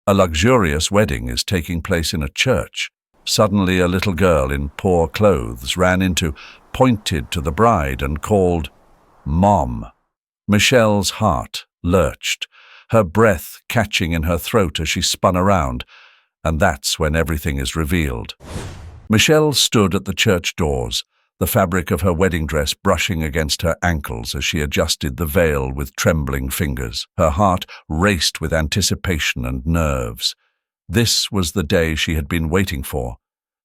A luxurious wedding is taking place in a church. Suddenly a little girl in poor clothes ran into, pointed to the bride and called, "Mom." Michelle's heart lurched, her breath catching in her throat as she spun around, and that's when everything is revealed. Michelle stood at the church doors, the fabric of her wedding dress brushing against her ankles as she adjusted the veil with trembling fingers. Her heart raced with anticipation and nerves. This was the day she had been waiting for,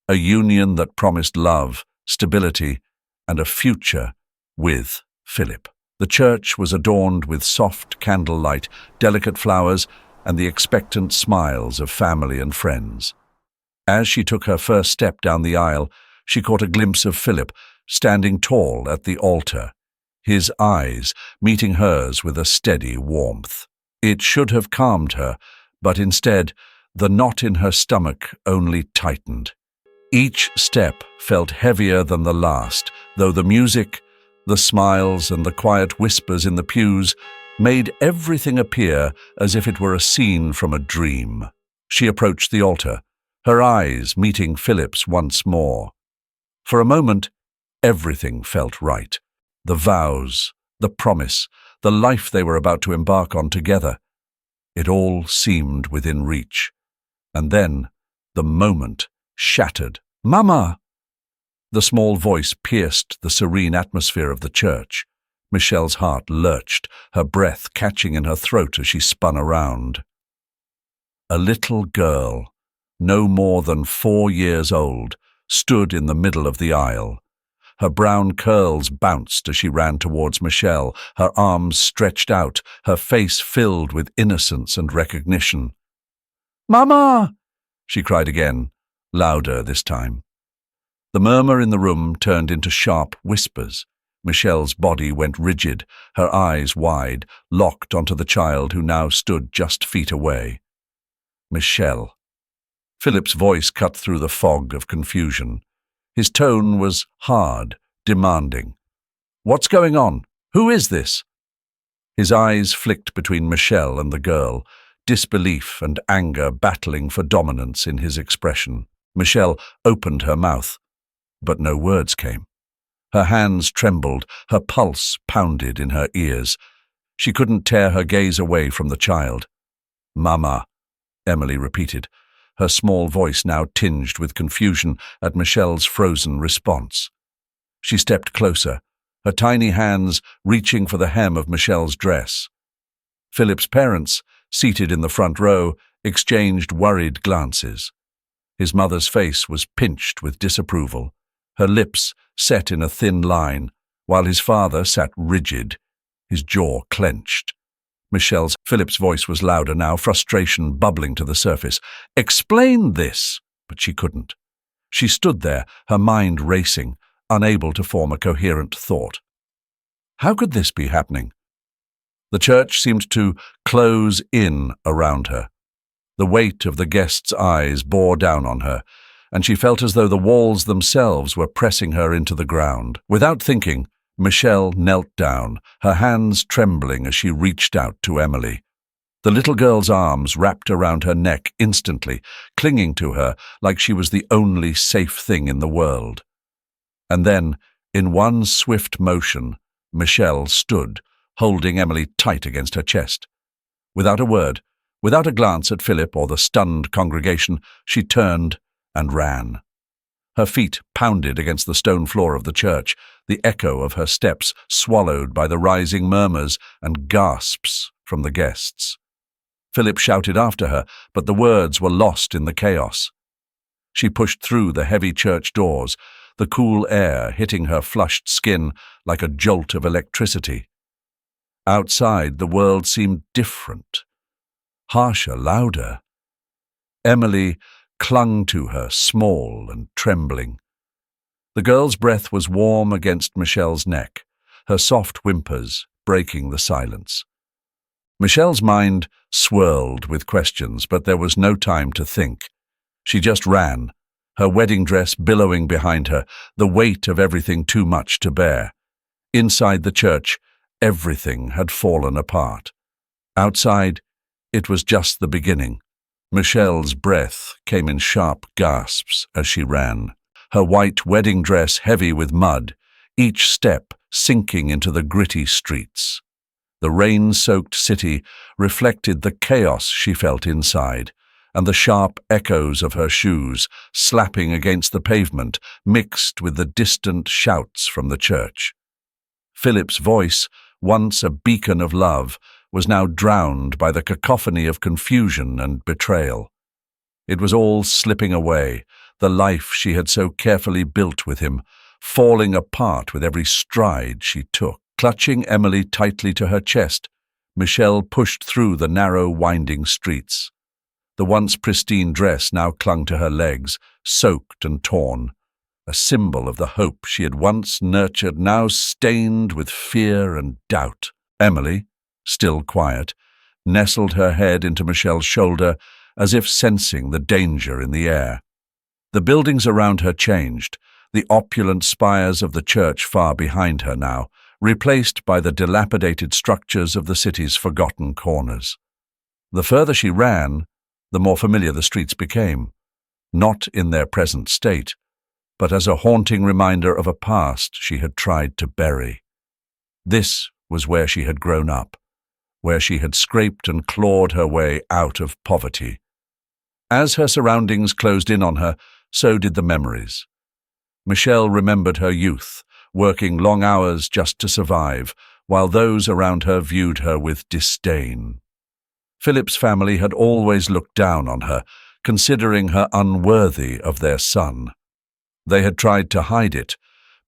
a union that promised love, stability, and a future with Philip. The church was adorned with soft candlelight, delicate flowers, and the expectant smiles of family and friends. As she took her first step down the aisle, she caught a glimpse of Philip, standing tall at the altar, his eyes meeting hers with a steady warmth. It should have calmed her, but instead, the knot in her stomach only tightened. Each step felt heavier than the last, though the music, the smiles, and the quiet whispers in the pews made everything appear as if it were a scene from a dream. She approached the altar, her eyes meeting Philip's once more. For a moment, everything felt right. The vows, the promise, the life they were about to embark on together. It all seemed within reach. And then, the moment shattered. "Mama!" The small voice pierced the serene atmosphere of the church. Michelle's heart lurched, her breath catching in her throat as she spun around. A little girl, no more than 4 years old, stood in the middle of the aisle. Her brown curls bounced as she ran towards Michelle, her arms stretched out, her face filled with innocence and recognition. "Mama!" she cried again, louder this time. The murmur in the room turned into sharp whispers. Michelle's body went rigid, her eyes wide, locked onto the child who now stood just feet away. "Michelle." Philip's voice cut through the fog of confusion. His tone was hard, demanding. "What's going on? Who is this?" His eyes flicked between Michelle and the girl, disbelief and anger battling for dominance in his expression. Michelle opened her mouth, but no words came. Her hands trembled, her pulse pounded in her ears. She couldn't tear her gaze away from the child. "Mama," Emily repeated, her small voice now tinged with confusion at Michelle's frozen response. She stepped closer, her tiny hands reaching for the hem of Michelle's dress. Philip's parents, seated in the front row, exchanged worried glances. His mother's face was pinched with disapproval, her lips set in a thin line, while his father sat rigid, his jaw clenched. Philip's voice was louder now, frustration bubbling to the surface. "Explain this!" But she couldn't. She stood there, her mind racing, unable to form a coherent thought. How could this be happening? The church seemed to close in around her. The weight of the guests' eyes bore down on her, and she felt as though the walls themselves were pressing her into the ground. Without thinking, Michelle knelt down, her hands trembling as she reached out to Emily. The little girl's arms wrapped around her neck instantly, clinging to her like she was the only safe thing in the world. And then, in one swift motion, Michelle stood, holding Emily tight against her chest. Without a word, without a glance at Philip or the stunned congregation, she turned and ran. Her feet pounded against the stone floor of the church, the echo of her steps swallowed by the rising murmurs and gasps from the guests. Philip shouted after her, but the words were lost in the chaos. She pushed through the heavy church doors, the cool air hitting her flushed skin like a jolt of electricity. Outside, the world seemed different, harsher, louder. Emily clung to her, small and trembling. The girl's breath was warm against Michelle's neck, her soft whimpers breaking the silence. Michelle's mind swirled with questions, but there was no time to think. She just ran, her wedding dress billowing behind her, the weight of everything too much to bear. Inside the church, everything had fallen apart. Outside, it was just the beginning. Michelle's breath came in sharp gasps as she ran, her white wedding dress heavy with mud, each step sinking into the gritty streets. The rain-soaked city reflected the chaos she felt inside, and the sharp echoes of her shoes slapping against the pavement mixed with the distant shouts from the church. Philip's voice, once a beacon of love, was now drowned by the cacophony of confusion and betrayal. It was all slipping away, the life she had so carefully built with him, falling apart with every stride she took. Clutching Emily tightly to her chest, Michelle pushed through the narrow, winding streets. The once pristine dress now clung to her legs, soaked and torn, a symbol of the hope she had once nurtured, now stained with fear and doubt. Emily, still quiet, nestled her head into Michelle's shoulder as if sensing the danger in the air. The buildings around her changed, the opulent spires of the church far behind her now, replaced by the dilapidated structures of the city's forgotten corners. The further she ran, the more familiar the streets became, not in their present state, but as a haunting reminder of a past she had tried to bury. This was where she had grown up, where she had scraped and clawed her way out of poverty. As her surroundings closed in on her, so did the memories. Michelle remembered her youth, working long hours just to survive, while those around her viewed her with disdain. Philip's family had always looked down on her, considering her unworthy of their son. They had tried to hide it,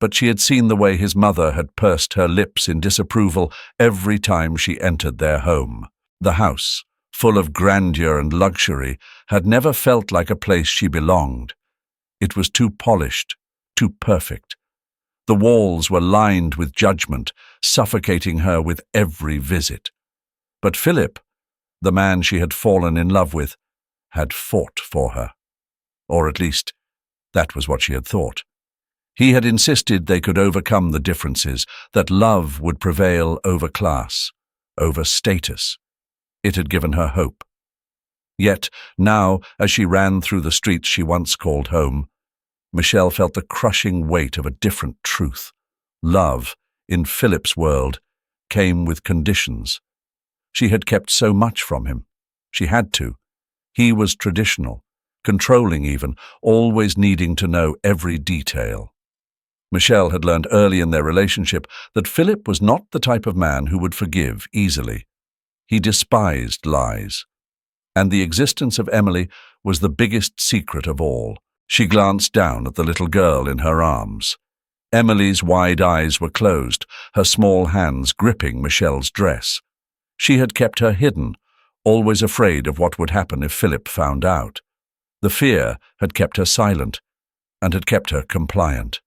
but she had seen the way his mother had pursed her lips in disapproval every time she entered their home. The house, full of grandeur and luxury, had never felt like a place she belonged. It was too polished, too perfect. The walls were lined with judgment, suffocating her with every visit. But Philip, the man she had fallen in love with, had fought for her. Or at least, that was what she had thought. He had insisted they could overcome the differences, that love would prevail over class, over status. It had given her hope. Yet, now, as she ran through the streets she once called home, Michelle felt the crushing weight of a different truth. Love, in Philip's world, came with conditions. She had kept so much from him. She had to. He was traditional, controlling even, always needing to know every detail. Michelle had learned early in their relationship that Philip was not the type of man who would forgive easily. He despised lies. And the existence of Emily was the biggest secret of all. She glanced down at the little girl in her arms. Emily's wide eyes were closed, her small hands gripping Michelle's dress. She had kept her hidden, always afraid of what would happen if Philip found out. The fear had kept her silent, and had kept her compliant.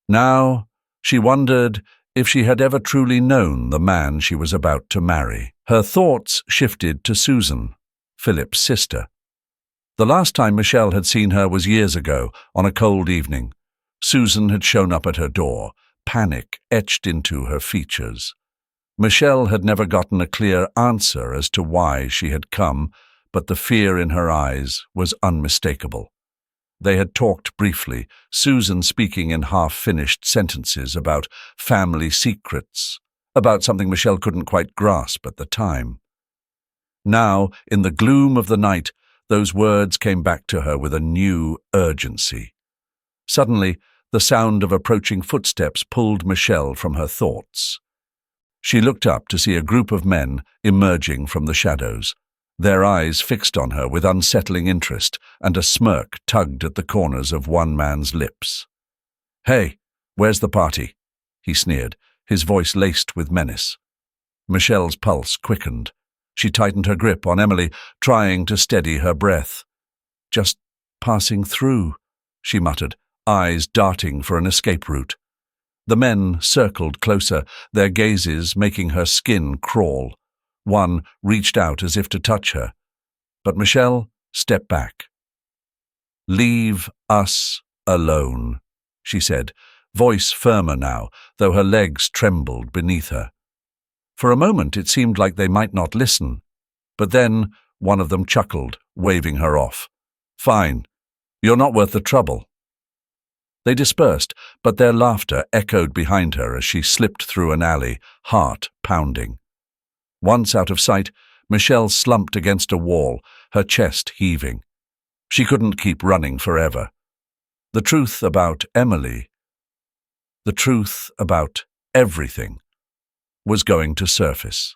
Now, she wondered if she had ever truly known the man she was about to marry. Her thoughts shifted to Susan, Philip's sister. The last time Michelle had seen her was years ago, on a cold evening. Susan had shown up at her door, panic etched into her features. Michelle had never gotten a clear answer as to why she had come, but the fear in her eyes was unmistakable. They had talked briefly, Susan speaking in half-finished sentences about family secrets, about something Michelle couldn't quite grasp at the time. Now, in the gloom of the night, those words came back to her with a new urgency. Suddenly, the sound of approaching footsteps pulled Michelle from her thoughts. She looked up to see a group of men emerging from the shadows, their eyes fixed on her with unsettling interest, and a smirk tugged at the corners of one man's lips. "Hey, where's the party?" he sneered, his voice laced with menace. Michelle's pulse quickened. She tightened her grip on Emily, trying to steady her breath. "Just passing through," she muttered, eyes darting for an escape route. The men circled closer, their gazes making her skin crawl. One reached out as if to touch her, but Michelle stepped back. "Leave us alone," she said, voice firmer now, though her legs trembled beneath her. For a moment it seemed like they might not listen, but then One of them chuckled, waving her off. "Fine. You're not worth the trouble." They dispersed, but their laughter echoed behind her as she slipped through an alley, heart pounding. Once out of sight, Michelle slumped against a wall, her chest heaving. She couldn't keep running forever. The truth about Emily, the truth about everything, was going to surface.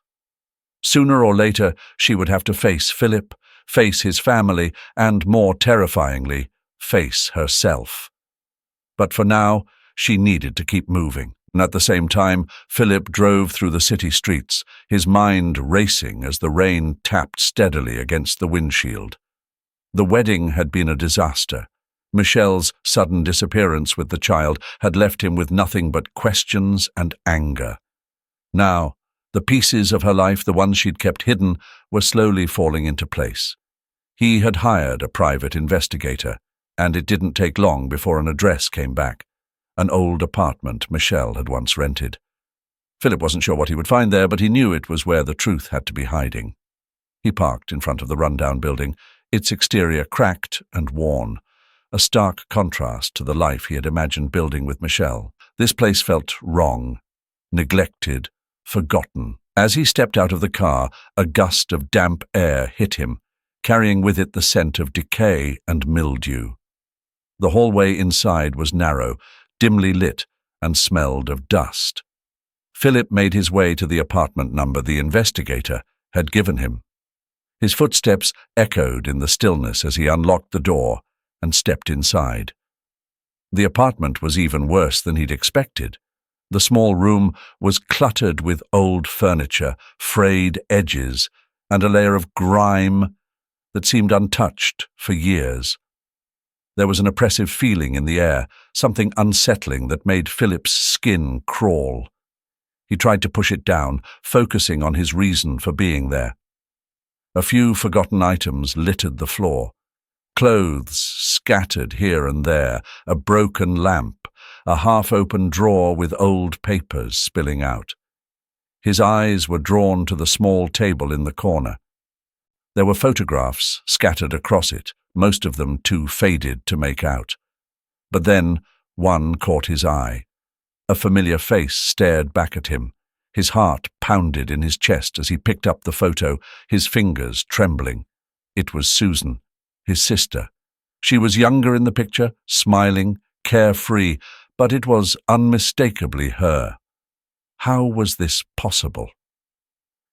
Sooner or later, she would have to face Phillip, face his family, and, more terrifyingly, face herself. But for now, she needed to keep moving. And at the same time, Phillip drove through the city streets, his mind racing as the rain tapped steadily against the windshield. The wedding had been a disaster. Michelle's sudden disappearance with the child had left him with nothing but questions and anger. Now, the pieces of her life, the ones she'd kept hidden, were slowly falling into place. He had hired a private investigator, and it didn't take long before an address came back. An old apartment Michelle had once rented. Phillip wasn't sure what he would find there, but he knew it was where the truth had to be hiding. He parked in front of the rundown building, its exterior cracked and worn, a stark contrast to the life he had imagined building with Michelle. This place felt wrong, neglected, forgotten. As he stepped out of the car, a gust of damp air hit him, carrying with it the scent of decay and mildew. The hallway inside was narrow, dimly lit, and smelled of dust. Phillip made his way to the apartment number the investigator had given him. His footsteps echoed in the stillness as he unlocked the door and stepped inside. The apartment was even worse than he'd expected. The small room was cluttered with old furniture, frayed edges, and a layer of grime that seemed untouched for years. There was an oppressive feeling in the air, something unsettling that made Philip's skin crawl. He tried to push it down, focusing on his reason for being there. A few forgotten items littered the floor. Clothes scattered here and there, a broken lamp, a half-open drawer with old papers spilling out. His eyes were drawn to the small table in the corner. There were photographs scattered across it, most of them too faded to make out. But then one caught his eye. A familiar face stared back at him. His heart pounded in his chest as he picked up the photo, his fingers trembling. It was Susan, his sister. She was younger in the picture, smiling, carefree, but it was unmistakably her. How was this possible?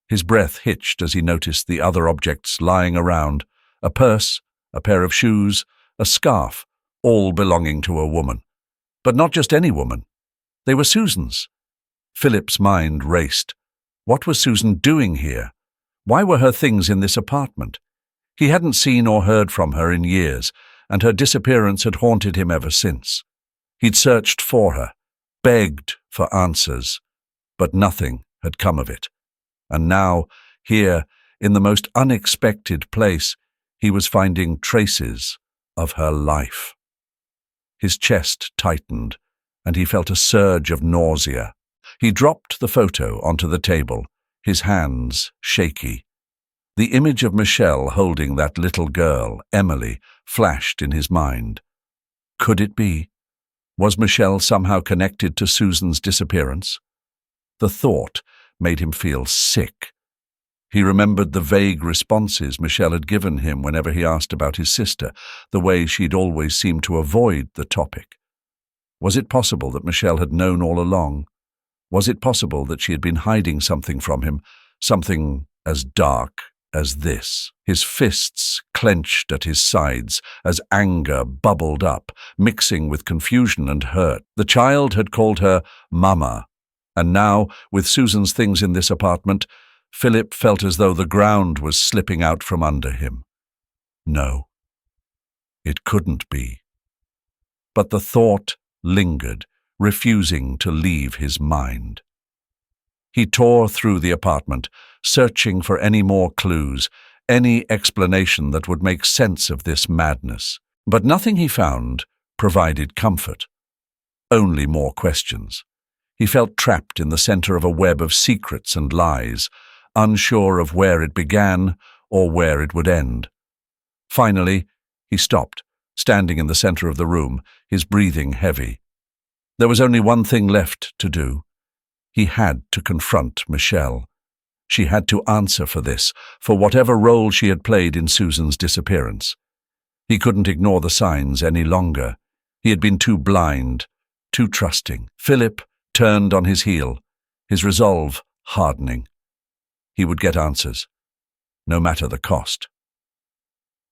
His breath hitched as he noticed the other objects lying around, a purse, a pair of shoes, a scarf, all belonging to a woman. But not just any woman. They were Susan's. Philip's mind raced. What was Susan doing here? Why were her things in this apartment? He hadn't seen or heard from her in years, and her disappearance had haunted him ever since. He'd searched for her, begged for answers, but nothing had come of it. And now, here, in the most unexpected place, he was finding traces of her life. His chest tightened, and he felt a surge of nausea. He dropped the photo onto the table, his hands shaky. The image of Michelle holding that little girl, Emily, flashed in his mind. Could it be? Was Michelle somehow connected to Susan's disappearance? The thought made him feel sick. He remembered the vague responses Michelle had given him whenever he asked about his sister, the way she'd always seemed to avoid the topic. Was it possible that Michelle had known all along? Was it possible that she had been hiding something from him, something as dark as this? His fists clenched at his sides as anger bubbled up, mixing with confusion and hurt. The child had called her Mama, and now, with Susan's things in this apartment, Phillip felt as though the ground was slipping out from under him. No, it couldn't be. But the thought lingered, refusing to leave his mind. He tore through the apartment, searching for any more clues, any explanation that would make sense of this madness. But nothing he found provided comfort. Only more questions. He felt trapped in the center of a web of secrets and lies, unsure of where it began or where it would end. Finally, he stopped, standing in the center of the room, his breathing heavy. There was only one thing left to do. He had to confront Michelle. She had to answer for this, for whatever role she had played in Susan's disappearance. He couldn't ignore the signs any longer. He had been too blind, too trusting. Philip turned on his heel, his resolve hardening. He would get answers, no matter the cost.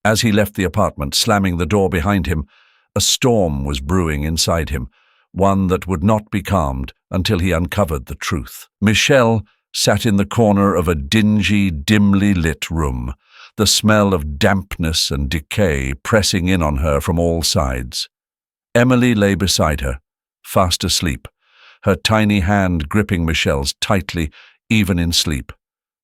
As he left the apartment, slamming the door behind him, a storm was brewing inside him, one that would not be calmed until he uncovered the truth. Michelle sat in the corner of a dingy, dimly lit room, the smell of dampness and decay pressing in on her from all sides. Emily lay beside her, fast asleep, her tiny hand gripping Michelle's tightly, even in sleep.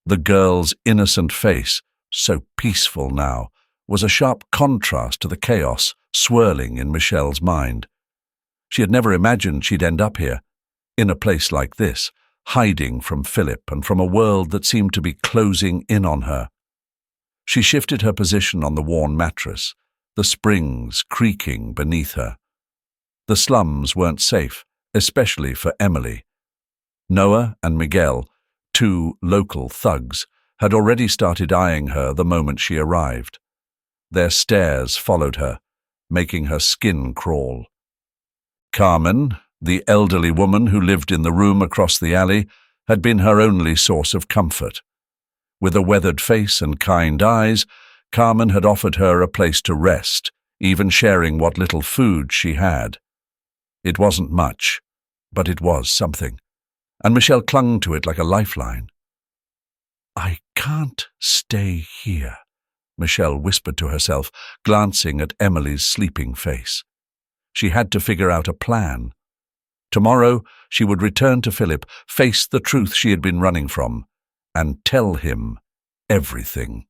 The girl's innocent face, so peaceful now, was a sharp contrast to the chaos swirling in Michelle's mind. She had never imagined she'd end up here, in a place like this, hiding from Philip and from a world that seemed to be closing in on her. She shifted her position on the worn mattress, the springs creaking beneath her. The slums weren't safe, especially for Emily. Noah and Miguel, two local thugs, had already started eyeing her the moment she arrived. Their stares followed her, making her skin crawl. Carmen, the elderly woman who lived in the room across the alley, had been her only source of comfort. With a weathered face and kind eyes, Carmen had offered her a place to rest, even sharing what little food she had. It wasn't much, but it was something, and Michelle clung to it like a lifeline. "I can't stay here," Michelle whispered to herself, glancing at Emily's sleeping face. She had to figure out a plan. Tomorrow she would return to Philip, face the truth she had been running from, and tell him everything.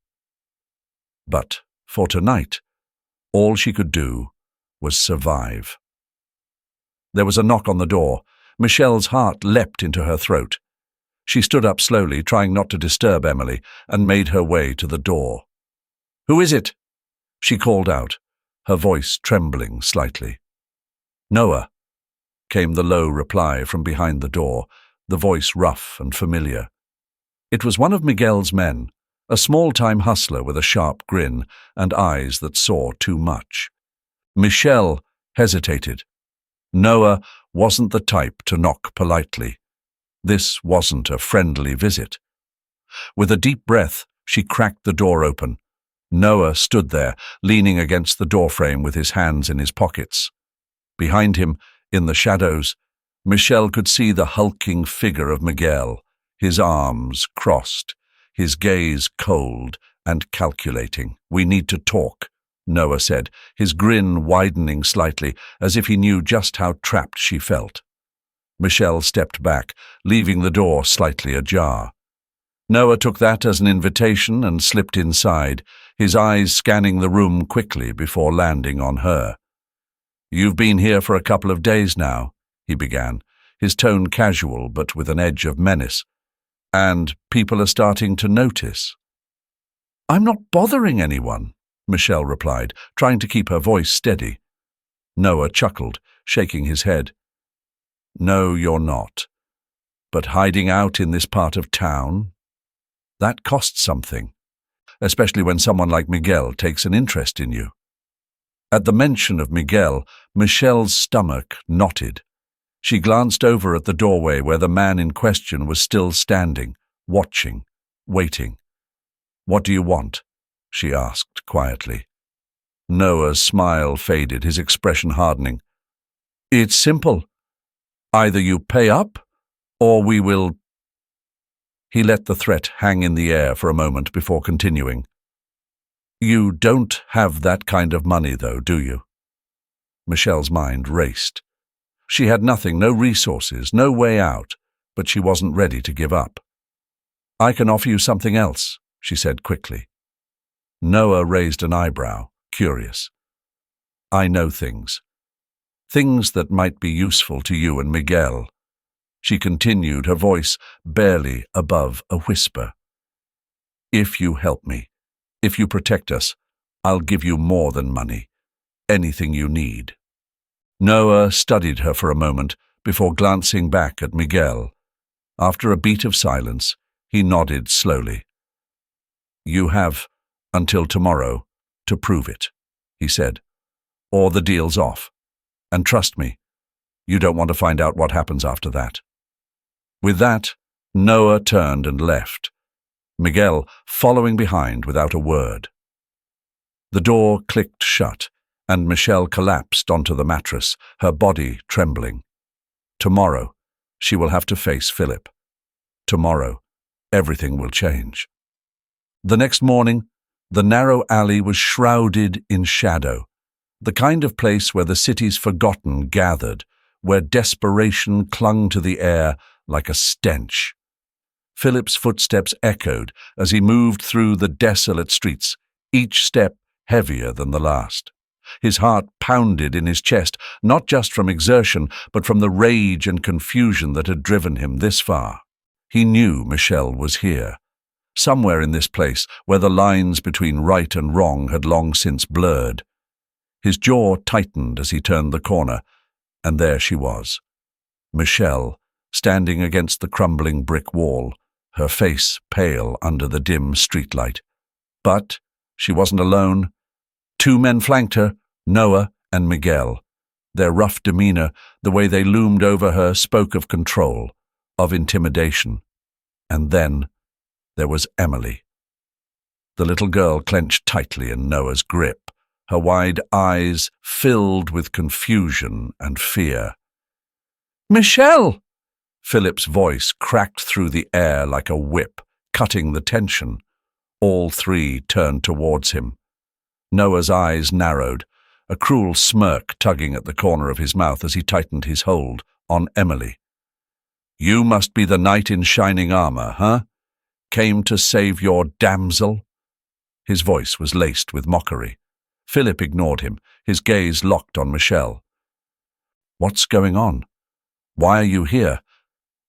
But for tonight, all she could do was survive. There was a knock on the door. Michelle's heart leapt into her throat. She stood up slowly, trying not to disturb Emily, and made her way to the door. "Who is it?" she called out, her voice trembling slightly. "Noah," came the low reply from behind the door, the voice rough and familiar. It was one of Miguel's men, a small-time hustler with a sharp grin and eyes that saw too much. Michelle hesitated. Noah wasn't the type to knock politely. This wasn't a friendly visit. With a deep breath, she cracked the door open. Noah stood there, leaning against the doorframe with his hands in his pockets. Behind him, in the shadows, Michelle could see the hulking figure of Miguel, his arms crossed, his gaze cold and calculating. "We need to talk," Noah said, his grin widening slightly, as if he knew just how trapped she felt. Michelle stepped back, leaving the door slightly ajar. Noah took that as an invitation and slipped inside, his eyes scanning the room quickly before landing on her. "You've been here for a couple of days now," he began, his tone casual but with an edge of menace. "And people are starting to notice." "I'm not bothering anyone," Michelle replied, trying to keep her voice steady. Noah chuckled, shaking his head. "No, you're not. But hiding out in this part of town, that costs something, especially when someone like Miguel takes an interest in you." At the mention of Miguel, Michelle's stomach knotted. She glanced over at the doorway where the man in question was still standing, watching, waiting. "What do you want?" she asked quietly. Noah's smile faded, his expression hardening. "It's simple. Either you pay up, or we will—" He let the threat hang in the air for a moment before continuing. "You don't have that kind of money, though, do you?" Michelle's mind raced. She had nothing, no resources, no way out, but she wasn't ready to give up. "I can offer you something else," she said quickly. Noah raised an eyebrow, curious. "I know things. Things that might be useful to you and Miguel." She continued, her voice barely above a whisper. "If you help me, If you protect us, I'll give you more than money. Anything you need." Noah studied her for a moment before glancing back at Miguel. After a beat of silence, he nodded slowly. "You have until tomorrow to prove it," he said, "or the deal's off. And trust me, you don't want to find out what happens after that." With that, Noah turned and left, Miguel following behind without a word. The door clicked shut, and Michelle collapsed onto the mattress, her body trembling. Tomorrow, she will have to face Phillip. Tomorrow, everything will change. The next morning, the narrow alley was shrouded in shadow, the kind of place where the city's forgotten gathered, where desperation clung to the air like a stench. Philip's footsteps echoed as he moved through the desolate streets, each step heavier than the last. His heart pounded in his chest, not just from exertion, but from the rage and confusion that had driven him this far. He knew Michelle was here, somewhere in this place where the lines between right and wrong had long since blurred. His jaw tightened as he turned the corner, and there she was, Michelle, standing against the crumbling brick wall, her face pale under the dim streetlight. But she wasn't alone. 2 men flanked her, Noah and Miguel. Their rough demeanor, the way they loomed over her, spoke of control, of intimidation. And then there was Emily. The little girl clenched tightly in Noah's grip, her wide eyes filled with confusion and fear. "Michelle!" Philip's voice cracked through the air like a whip, cutting the tension. All 3 turned towards him. Noah's eyes narrowed, a cruel smirk tugging at the corner of his mouth as he tightened his hold on Emily. "You must be the knight in shining armor, huh? Came to save your damsel?" His voice was laced with mockery. Philip ignored him, his gaze locked on Michelle. "What's going on? Why are you here?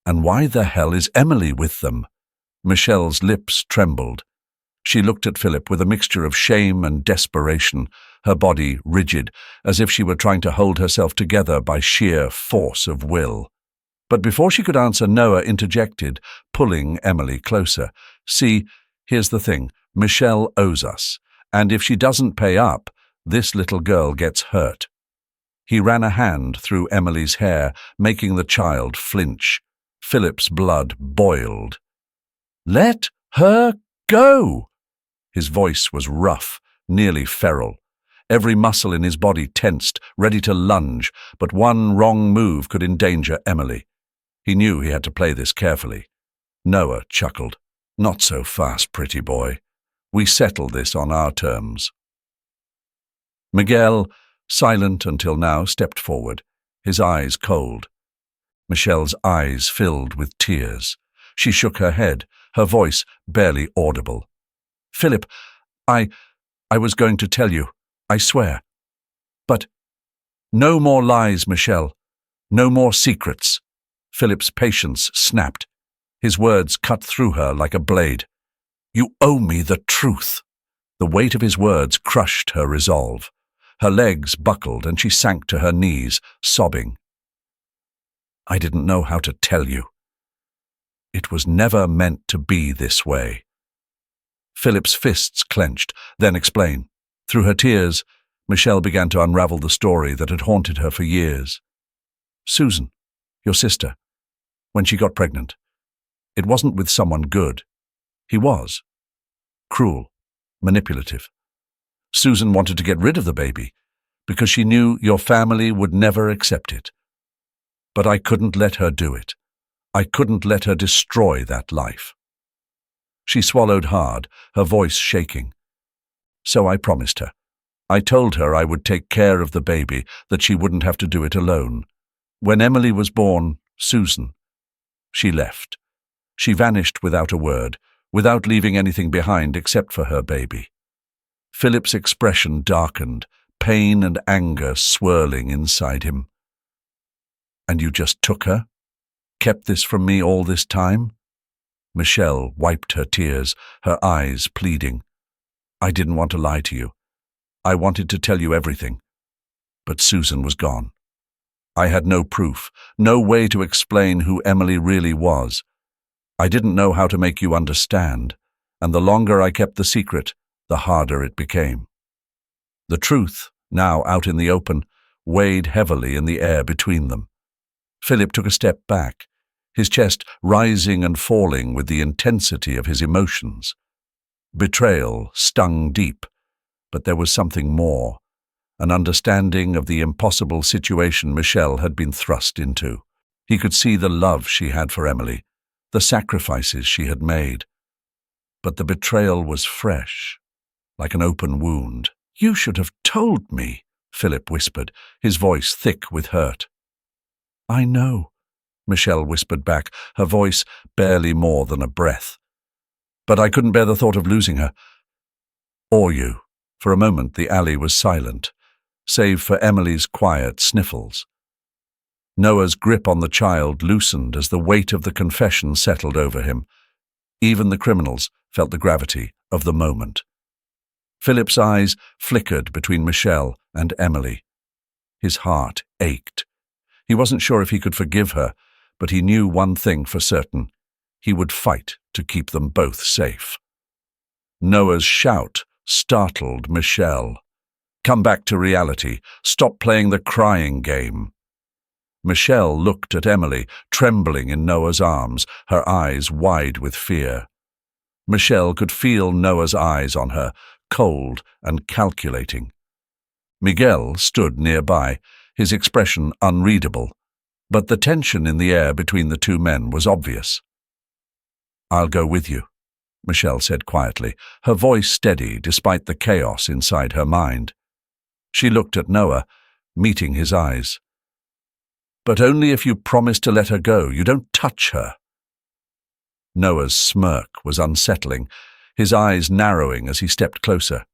And why the hell is Emily with them?" Michelle's lips trembled. She looked at Philip with a mixture of shame and desperation, her body rigid, as if she were trying to hold herself together by sheer force of will. But before she could answer, Noah interjected, pulling Emily closer. "See, here's the thing. Michelle owes us, and if she doesn't pay up, this little girl gets hurt." He ran a hand through Emily's hair, making the child flinch. Philip's blood boiled. "Let her go!" His voice was rough, nearly feral. Every muscle in his body tensed, ready to lunge, but one wrong move could endanger Emily. He knew he had to play this carefully. Noah chuckled. "Not so fast, pretty boy. We settled this on our terms." Miguel, silent until now, stepped forward, his eyes cold. Michelle's eyes filled with tears. She shook her head, her voice barely audible. "Philip, I was going to tell you, I swear. But no more lies, Michelle. No more secrets." Philip's patience snapped. His words cut through her like a blade. "You owe me the truth." The weight of his words crushed her resolve. Her legs buckled and she sank to her knees, sobbing. "I didn't know how to tell you. It was never meant to be this way." Philip's fists clenched, then explain. Through her tears, Michelle began to unravel the story that had haunted her for years. "Susan, your sister, when she got pregnant, it wasn't with someone good. He was. Cruel, manipulative. Susan wanted to get rid of the baby because she knew your family would never accept it. But I couldn't let her do it. I couldn't let her destroy that life." She swallowed hard, her voice shaking. "So I promised her. I told her I would take care of the baby, that she wouldn't have to do it alone. When Emily was born, Susan, she left. She vanished without a word, without leaving anything behind except for her baby." Philip's expression darkened, pain and anger swirling inside him. "And you just took her? Kept this from me all this time?" Michelle wiped her tears, her eyes pleading. I didn't want to lie to you. I wanted to tell you everything. But Susan was gone. I had no proof, no way to explain who Emily really was. I didn't know how to make you understand, and the longer I kept the secret, the harder it became. The truth, now out in the open, weighed heavily in the air between them. Philip took a step back, his chest rising and falling with the intensity of his emotions. Betrayal stung deep, but there was something more, an understanding of the impossible situation Michelle had been thrust into. He could see the love she had for Emily, the sacrifices she had made. But the betrayal was fresh, like an open wound. "You should have told me," Philip whispered, his voice thick with hurt. "I know," Michelle whispered back, her voice barely more than a breath. "But I couldn't bear the thought of losing her. Or you." For a moment the alley was silent, save for Emily's quiet sniffles. Noah's grip on the child loosened as the weight of the confession settled over him. Even the criminals felt the gravity of the moment. Philip's eyes flickered between Michelle and Emily. His heart ached. He wasn't sure if he could forgive her, but he knew one thing for certain. He would fight to keep them both safe. Noah's shout startled Michelle. "Come back to reality. Stop playing the crying game." Michelle looked at Emily, trembling in Noah's arms, her eyes wide with fear. Michelle could feel Noah's eyes on her, cold and calculating. Miguel stood nearby, his expression unreadable, but the tension in the air between the two men was obvious. "I'll go with you," Michelle said quietly, her voice steady despite the chaos inside her mind. She looked at Noah, meeting his eyes. "But only if you promise to let her go. You don't touch her." Noah's smirk was unsettling, his eyes narrowing as he stepped closer.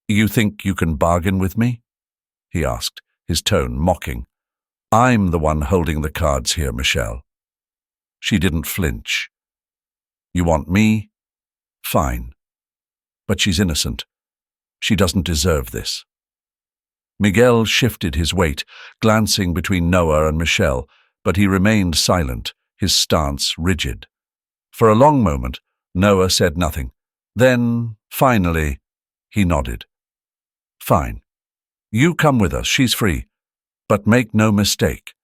"You think you can bargain with me?" he asked, his tone mocking. "I'm the one holding the cards here, Michelle." She didn't flinch. "You want me? Fine. But she's innocent. She doesn't deserve this." Miguel shifted his weight, glancing between Noah and Michelle, but he remained silent, his stance rigid. For a long moment, Noah said nothing. Then, finally, he nodded. "Fine. You come with us, she's free. But make no mistake."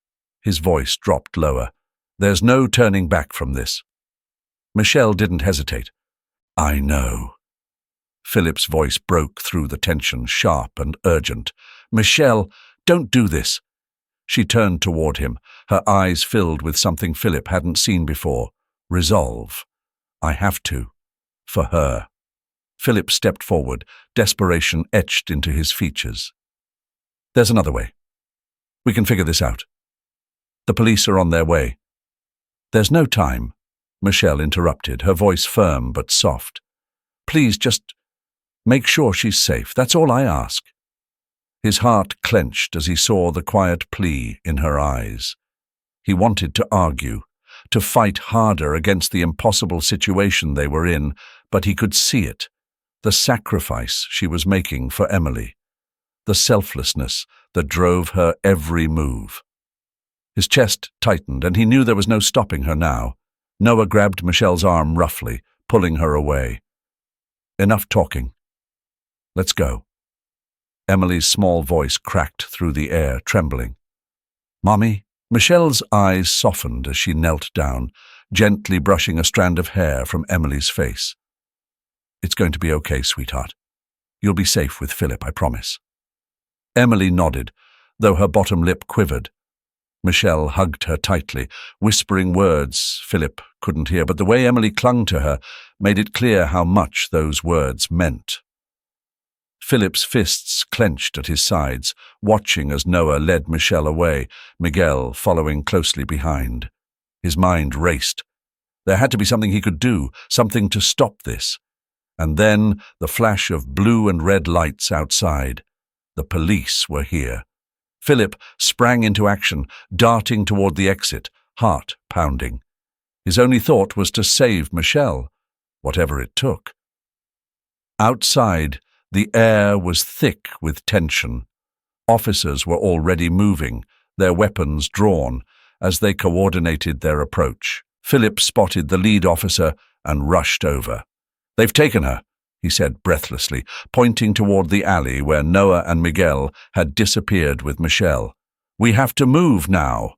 His voice dropped lower. "There's no turning back from this." Michelle didn't hesitate. "I know." Philip's voice broke through the tension, sharp and urgent. "Michelle, don't do this." She turned toward him, her eyes filled with something Philip hadn't seen before. Resolve. "I have to. For her." Philip stepped forward, desperation etched into his features. "There's another way. We can figure this out. The police are on their way." "There's no time," Michelle interrupted, her voice firm but soft. "Please just make sure she's safe. That's all I ask." His heart clenched as he saw the quiet plea in her eyes. He wanted to argue, to fight harder against the impossible situation they were in, but he could see it, the sacrifice she was making for Emily, the selflessness that drove her every move. His chest tightened, and he knew there was no stopping her now. Noah grabbed Michelle's arm roughly, pulling her away. "Enough talking. Let's go." Emily's small voice cracked through the air, trembling. "Mommy?" Michelle's eyes softened as she knelt down, gently brushing a strand of hair from Emily's face. "It's going to be okay, sweetheart. You'll be safe with Philip, I promise." Emily nodded, though her bottom lip quivered. Michelle hugged her tightly, whispering words Philip couldn't hear, but the way Emily clung to her made it clear how much those words meant. Philip's fists clenched at his sides, watching as Noah led Michelle away, Miguel following closely behind. His mind raced. There had to be something he could do, something to stop this. And then the flash of blue and red lights outside. The police were here. Philip sprang into action, darting toward the exit, heart pounding. His only thought was to save Michelle, whatever it took. Outside, the air was thick with tension. Officers were already moving, their weapons drawn, as they coordinated their approach. Phillip spotted the lead officer and rushed over. "They've taken her," he said breathlessly, pointing toward the alley where Noah and Miguel had disappeared with Michelle. "We have to move now."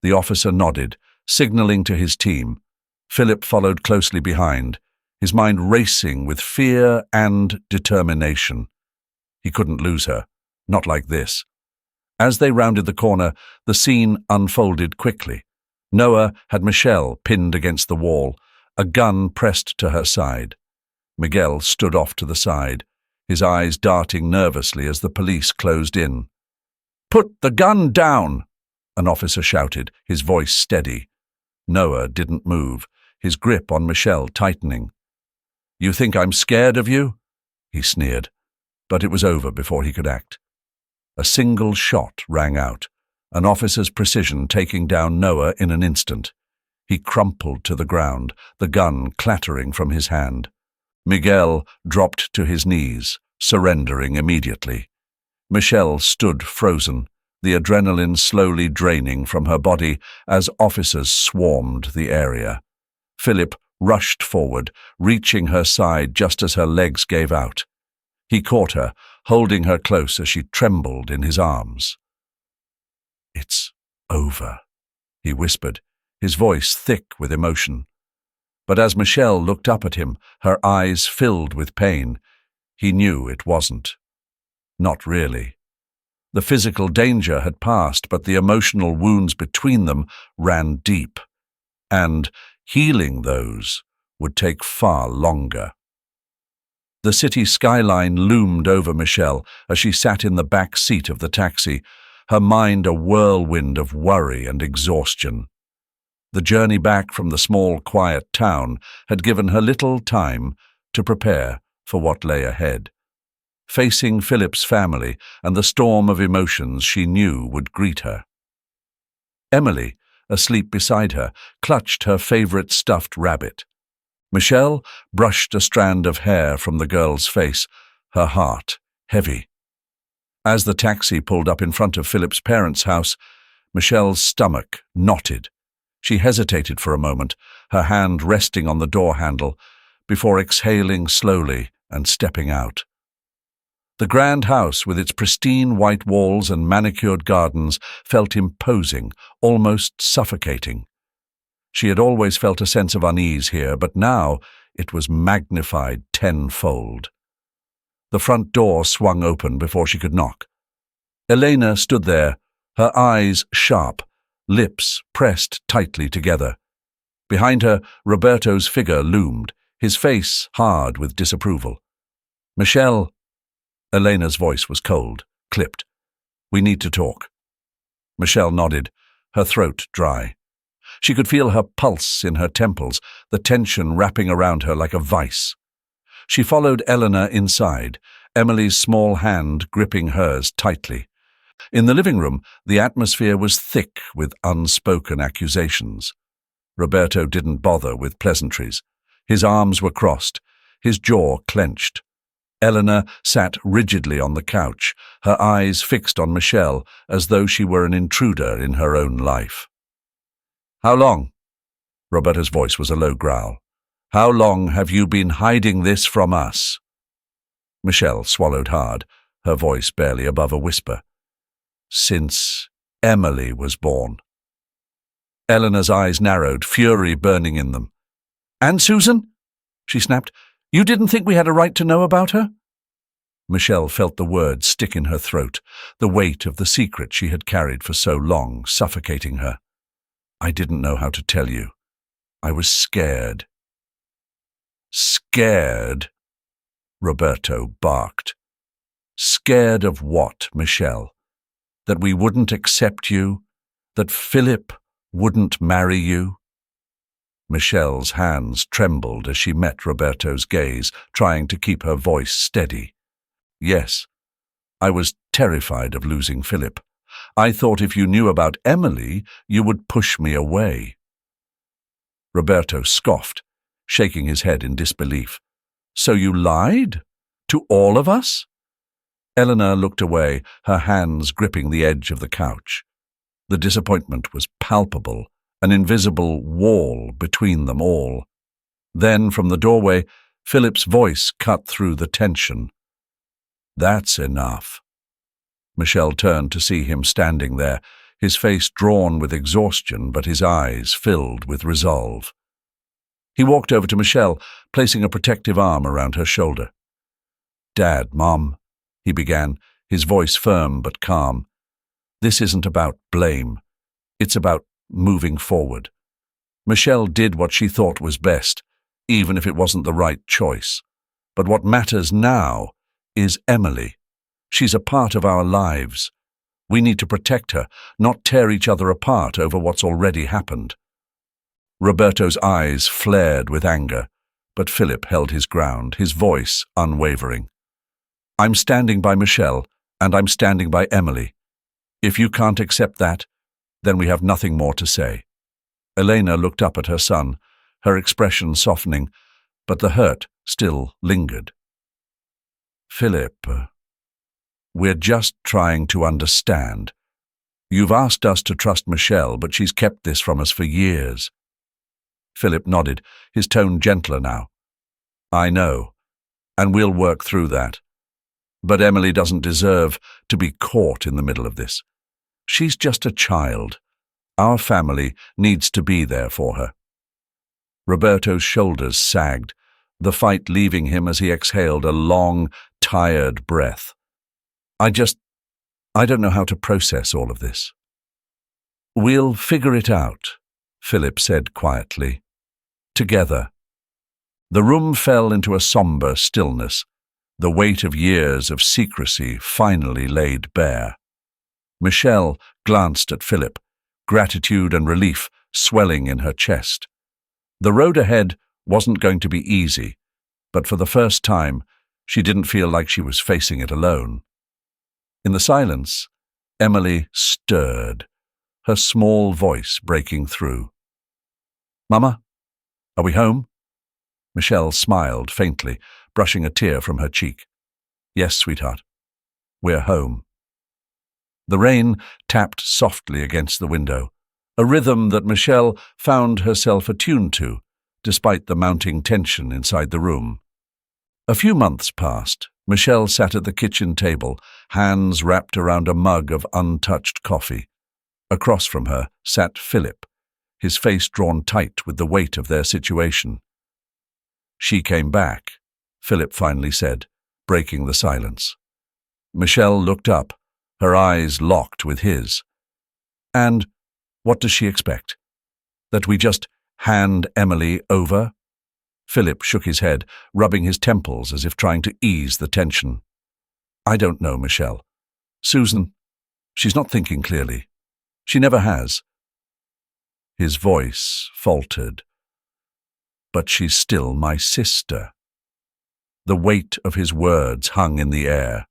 The officer nodded, signaling to his team. Phillip followed closely behind, his mind racing with fear and determination. He couldn't lose her, not like this. As they rounded the corner, the scene unfolded quickly. Noah had Michelle pinned against the wall, a gun pressed to her side. Miguel stood off to the side, his eyes darting nervously as the police closed in. "Put the gun down!" an officer shouted, his voice steady. Noah didn't move, his grip on Michelle tightening. "You think I'm scared of you?" he sneered, but it was over before he could act. A single shot rang out, an officer's precision taking down Noah in an instant. He crumpled to the ground, the gun clattering from his hand. Miguel dropped to his knees, surrendering immediately. Michelle stood frozen, the adrenaline slowly draining from her body as officers swarmed the area. Phillip rushed forward, reaching her side just as her legs gave out. He caught her, holding her close as she trembled in his arms. "It's over," he whispered, his voice thick with emotion. But as Michelle looked up at him, her eyes filled with pain, he knew it wasn't. Not really. The physical danger had passed, but the emotional wounds between them ran deep, and healing those would take far longer. The city skyline loomed over Michelle as she sat in the back seat of the taxi, her mind a whirlwind of worry and exhaustion. The journey back from the small, quiet town had given her little time to prepare for what lay ahead. Facing Philip's family and the storm of emotions she knew would greet her. Emily, asleep beside her, clutched her favorite stuffed rabbit. Michelle brushed a strand of hair from the girl's face, her heart heavy. As the taxi pulled up in front of Philip's parents' house, Michelle's stomach knotted. She hesitated for a moment, her hand resting on the door handle, before exhaling slowly and stepping out. The grand house, with its pristine white walls and manicured gardens, felt imposing, almost suffocating. She had always felt a sense of unease here, but now it was magnified tenfold. The front door swung open before she could knock. Elena stood there, her eyes sharp, lips pressed tightly together. Behind her, Roberto's figure loomed, his face hard with disapproval. "Michelle," Elena's voice was cold, clipped. "We need to talk." Michelle nodded, her throat dry. She could feel her pulse in her temples, the tension wrapping around her like a vice. She followed Eleanor inside, Emily's small hand gripping hers tightly. In the living room, the atmosphere was thick with unspoken accusations. Roberto didn't bother with pleasantries. His arms were crossed, his jaw clenched. Eleanor sat rigidly on the couch, her eyes fixed on Michelle as though she were an intruder in her own life. "How long?" Roberto's voice was a low growl. "How long have you been hiding this from us?" Michelle swallowed hard, her voice barely above a whisper. "Since Emily was born." Eleanor's eyes narrowed, fury burning in them. "And Susan?" she snapped. "You didn't think we had a right to know about her?" Michelle felt the words stick in her throat, the weight of the secret she had carried for so long suffocating her. "I didn't know how to tell you. I was scared." "Scared?" Roberto barked. "Scared of what, Michelle? That we wouldn't accept you? That Phillip wouldn't marry you?" Michelle's hands trembled as she met Roberto's gaze, trying to keep her voice steady. "Yes, I was terrified of losing Phillip. I thought if you knew about Emily, you would push me away." Roberto scoffed, shaking his head in disbelief. "So you lied? To all of us? Eleanor looked away, her hands gripping the edge of the couch. The disappointment was palpable, an invisible wall between them all. Then, from the doorway, Philip's voice cut through the tension. That's enough. Michelle turned to see him standing there, his face drawn with exhaustion but his eyes filled with resolve. He walked over to Michelle, placing a protective arm around her shoulder. "Dad, Mom," he began, his voice firm but calm. "This isn't about blame. It's about moving forward. Michelle did what she thought was best, even if it wasn't the right choice. But what matters now is Emily. She's a part of our lives. We need to protect her, not tear each other apart over what's already happened." Roberto's eyes flared with anger, but Philip held his ground, his voice unwavering. "I'm standing by Michelle, and I'm standing by Emily. If you can't accept that, then we have nothing more to say." Elena looked up at her son, her expression softening, but the hurt still lingered. "Philip, we're just trying to understand. You've asked us to trust Michelle, but she's kept this from us for years." Philip nodded, his tone gentler now. "I know, and we'll work through that. But Emily doesn't deserve to be caught in the middle of this. She's just a child. Our family needs to be there for her." Roberto's shoulders sagged, the fight leaving him as he exhaled a long, tired breath. I don't know how to process all of this." "We'll figure it out," Philip said quietly. "Together." The room fell into a somber stillness, the weight of years of secrecy finally laid bare. Michelle glanced at Philip, gratitude and relief swelling in her chest. The road ahead wasn't going to be easy, but for the first time, she didn't feel like she was facing it alone. In the silence, Emily stirred, her small voice breaking through. "Mama, are we home?" Michelle smiled faintly, brushing a tear from her cheek. "Yes, sweetheart. We're home." The rain tapped softly against the window, a rhythm that Michelle found herself attuned to, despite the mounting tension inside the room. A few months passed. Michelle sat at the kitchen table, hands wrapped around a mug of untouched coffee. Across from her sat Philip, his face drawn tight with the weight of their situation. "She came back," Philip finally said, breaking the silence. Michelle looked up, her eyes locked with his. "And what does she expect? That we just hand Emily over?" Philip shook his head, rubbing his temples as if trying to ease the tension. "I don't know, Michelle. Susan, she's not thinking clearly. She never has." His voice faltered. "But she's still my sister." The weight of his words hung in the air.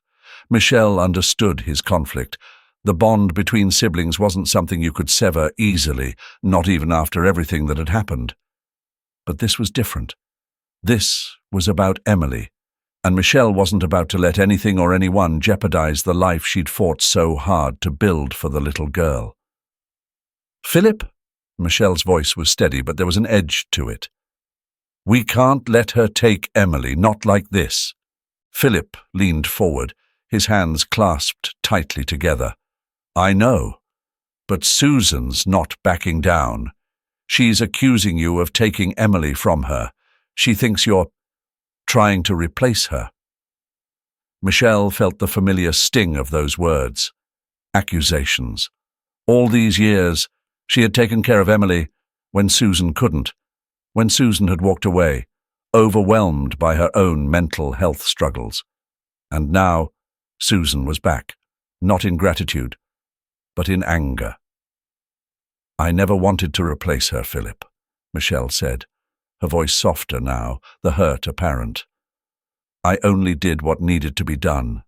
Michelle understood his conflict. The bond between siblings wasn't something you could sever easily, not even after everything that had happened. But this was different. This was about Emily, and Michelle wasn't about to let anything or anyone jeopardize the life she'd fought so hard to build for the little girl. "Philip," Michelle's voice was steady, but there was an edge to it. "We can't let her take Emily, not like this." Philip leaned forward, his hands clasped tightly together. "I know, but Susan's not backing down. She's accusing you of taking Emily from her. She thinks you're trying to replace her." Michelle felt the familiar sting of those words. Accusations. All these years, she had taken care of Emily when Susan couldn't, when Susan had walked away, overwhelmed by her own mental health struggles. And now, Susan was back, not in gratitude, but in anger. "I never wanted to replace her, Philip," Michelle said, her voice softer now, the hurt apparent. "I only did what needed to be done.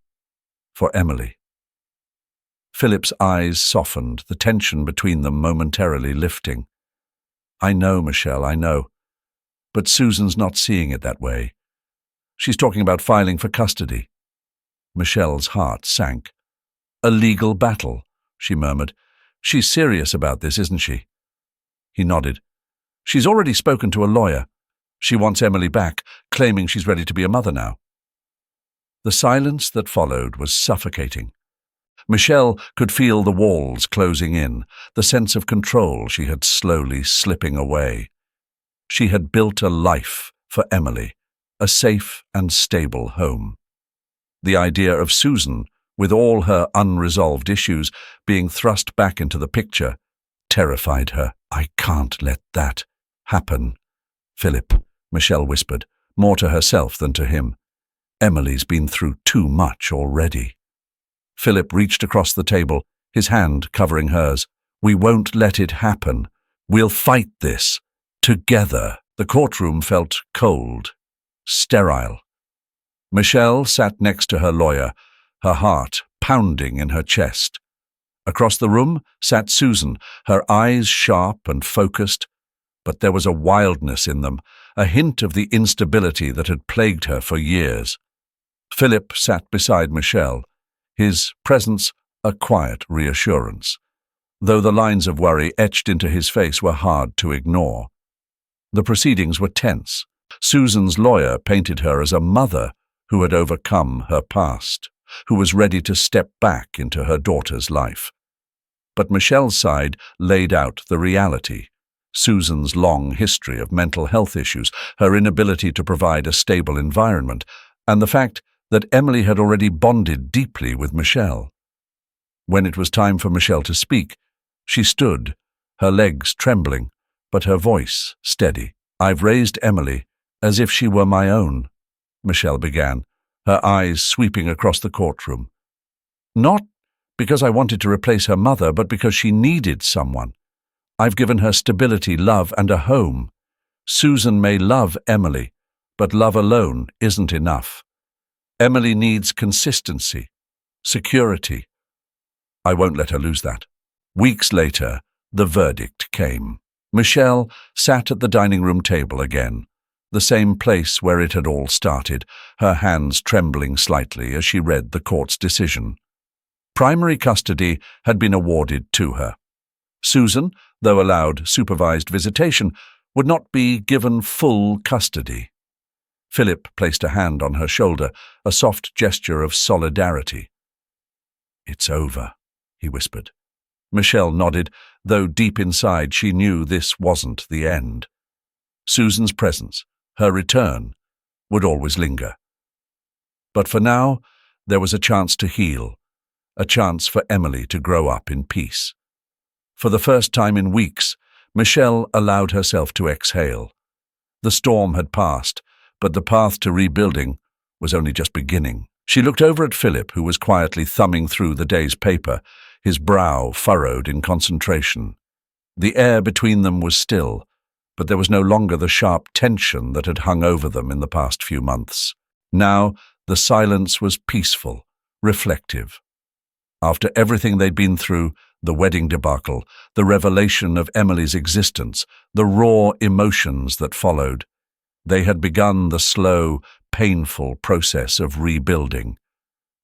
For Emily." Philip's eyes softened, the tension between them momentarily lifting. "I know, Michelle, I know. But Susan's not seeing it that way. She's talking about filing for custody. Michelle's heart sank. A legal battle, she murmured. She's serious about this, isn't she? He nodded. She's already spoken to a lawyer. She wants Emily back, claiming she's ready to be a mother now. The silence that followed was suffocating. Michelle could feel the walls closing in, the sense of control she had slowly slipping away. She had built a life for Emily, a safe and stable home. The idea of Susan, with all her unresolved issues, being thrust back into the picture, terrified her. I can't let that happen. Philip, Michelle whispered, more to herself than to him. Emily's been through too much already. Philip reached across the table, his hand covering hers. We won't let it happen. We'll fight this. Together. The courtroom felt cold, sterile. Michelle sat next to her lawyer, her heart pounding in her chest. Across the room sat Susan, her eyes sharp and focused, but there was a wildness in them, a hint of the instability that had plagued her for years. Philip sat beside Michelle, his presence a quiet reassurance, though the lines of worry etched into his face were hard to ignore. The proceedings were tense. Susan's lawyer painted her as a mother who had overcome her past, who was ready to step back into her daughter's life. But Michelle's side laid out the reality. Susan's long history of mental health issues, her inability to provide a stable environment, and the fact that Emily had already bonded deeply with Michelle. When it was time for Michelle to speak, she stood, her legs trembling, but her voice steady. I've raised Emily as if she were my own, Michelle began, her eyes sweeping across the courtroom. Not because I wanted to replace her mother, but because she needed someone. I've given her stability, love, and a home. Susan may love Emily, but love alone isn't enough. Emily needs consistency, security. I won't let her lose that. Weeks later, the verdict came. Michelle sat at the dining room table again, the same place where it had all started, her hands trembling slightly as she read the court's decision. Primary custody had been awarded to her. Susan, though allowed supervised visitation, would not be given full custody. Philip placed a hand on her shoulder, a soft gesture of solidarity. It's over, he whispered. Michelle nodded, though deep inside she knew this wasn't the end. Susan's presence, her return, would always linger. But for now, there was a chance to heal, a chance for Emily to grow up in peace. For the first time in weeks, Michelle allowed herself to exhale. The storm had passed, but the path to rebuilding was only just beginning. She looked over at Philip, who was quietly thumbing through the day's paper, his brow furrowed in concentration. The air between them was still, but there was no longer the sharp tension that had hung over them in the past few months. Now, the silence was peaceful, reflective. After everything they'd been through, the wedding debacle, the revelation of Emily's existence, the raw emotions that followed, they had begun the slow, painful process of rebuilding.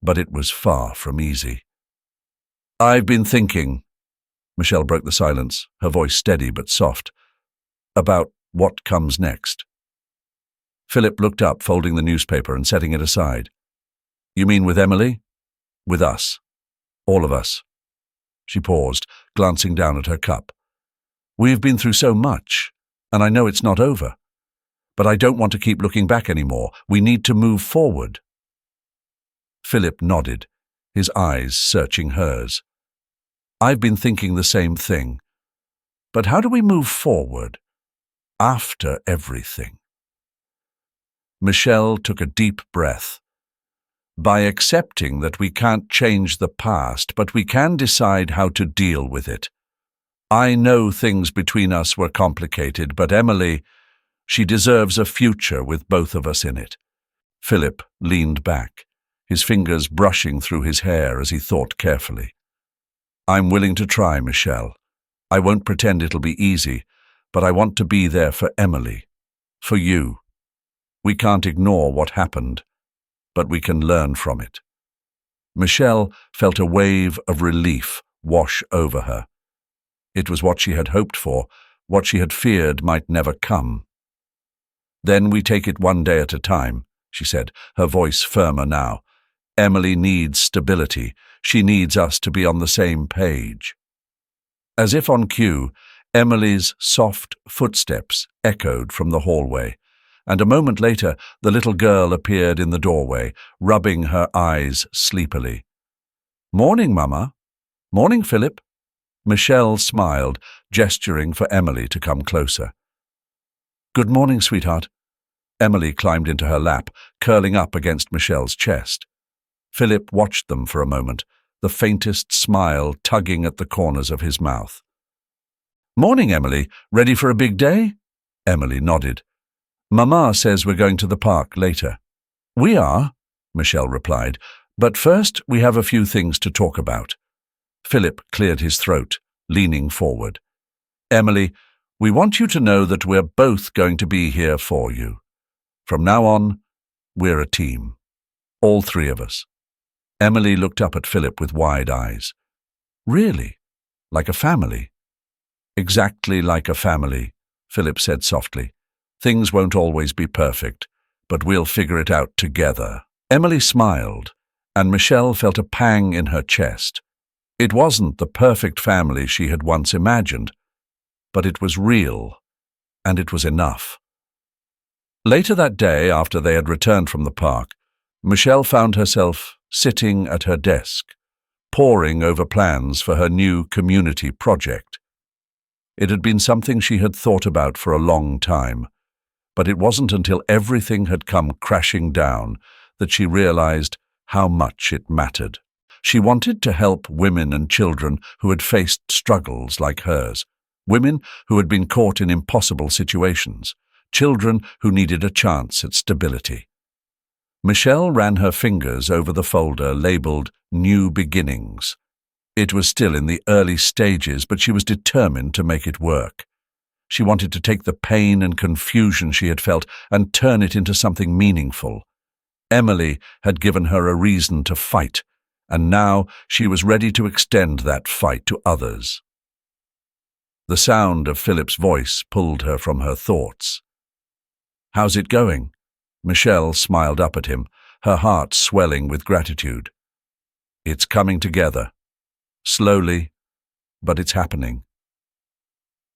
But it was far from easy. I've been thinking, Michelle broke the silence, her voice steady but soft, about what comes next. Philip looked up, folding the newspaper and setting it aside. You mean with Emily? With us. All of us. She paused, glancing down at her cup. We've been through so much, and I know it's not over. But I don't want to keep looking back anymore. We need to move forward. Philip nodded, his eyes searching hers. I've been thinking the same thing. But how do we move forward after everything? Michelle took a deep breath. By accepting that we can't change the past, but we can decide how to deal with it. I know things between us were complicated, but Emily, she deserves a future with both of us in it. Philip leaned back, his fingers brushing through his hair as he thought carefully. I'm willing to try, Michelle. I won't pretend it'll be easy, but I want to be there for Emily, for you. We can't ignore what happened, but we can learn from it. Michelle felt a wave of relief wash over her. It was what she had hoped for, what she had feared might never come. "Then we take it one day at a time," she said, her voice firmer now. "Emily needs stability. She needs us to be on the same page." As if on cue, Emily's soft footsteps echoed from the hallway, and a moment later the little girl appeared in the doorway, rubbing her eyes sleepily. "Morning, Mama." "Morning, Philip." Michelle smiled, gesturing for Emily to come closer. "Good morning, sweetheart." Emily climbed into her lap, curling up against Michelle's chest. Philip watched them for a moment, the faintest smile tugging at the corners of his mouth. "Morning, Emily. Ready for a big day?" Emily nodded. "Mama says we're going to the park later." "We are," Michelle replied, "but first we have a few things to talk about." Philip cleared his throat, leaning forward. "Emily, we want you to know that we're both going to be here for you. From now on, we're a team. All three of us." Emily looked up at Philip with wide eyes. "Really? Like a family?" "Exactly like a family," Philip said softly. "Things won't always be perfect, but we'll figure it out together." Emily smiled, and Michelle felt a pang in her chest. It wasn't the perfect family she had once imagined, but it was real, and it was enough. Later that day, after they had returned from the park, Michelle found herself sitting at her desk, poring over plans for her new community project. It had been something she had thought about for a long time, but it wasn't until everything had come crashing down that she realized how much it mattered. She wanted to help women and children who had faced struggles like hers, women who had been caught in impossible situations, children who needed a chance at stability. Michelle ran her fingers over the folder labeled New Beginnings. It was still in the early stages, but she was determined to make it work. She wanted to take the pain and confusion she had felt and turn it into something meaningful. Emily had given her a reason to fight, and now she was ready to extend that fight to others. The sound of Philip's voice pulled her from her thoughts. "How's it going?" Michelle smiled up at him, her heart swelling with gratitude. "It's coming together. Slowly, but it's happening."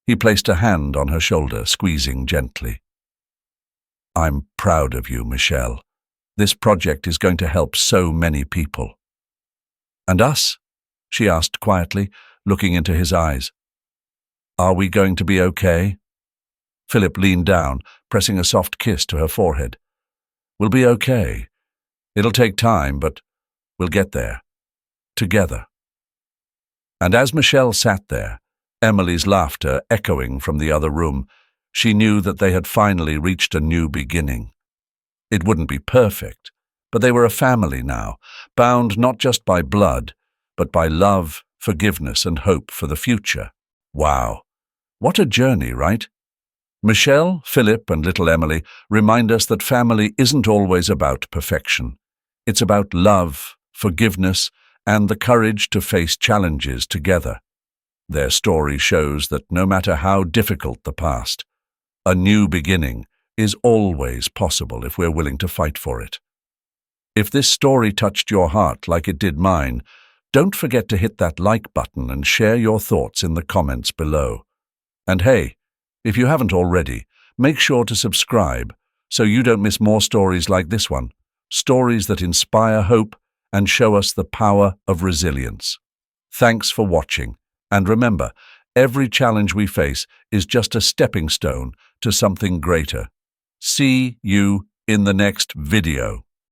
He placed a hand on her shoulder, squeezing gently. "I'm proud of you, Michelle. This project is going to help so many people." "And us?" she asked quietly, looking into his eyes. "Are we going to be okay?" Philip leaned down, pressing a soft kiss to her forehead. "We'll be okay. It'll take time, but we'll get there. Together." And as Michelle sat there, Emily's laughter echoing from the other room, she knew that they had finally reached a new beginning. It wouldn't be perfect, but they were a family now, bound not just by blood, but by love, forgiveness, and hope for the future. Wow, what a journey, right? Michelle, Philip, and little Emily remind us that family isn't always about perfection. It's about love, forgiveness, and the courage to face challenges together. Their story shows that no matter how difficult the past, a new beginning is always possible if we're willing to fight for it. If this story touched your heart like it did mine, don't forget to hit that like button and share your thoughts in the comments below. And hey, if you haven't already, make sure to subscribe so you don't miss more stories like this one, stories that inspire hope and show us the power of resilience. Thanks for watching, and remember, every challenge we face is just a stepping stone to something greater. See you in the next video.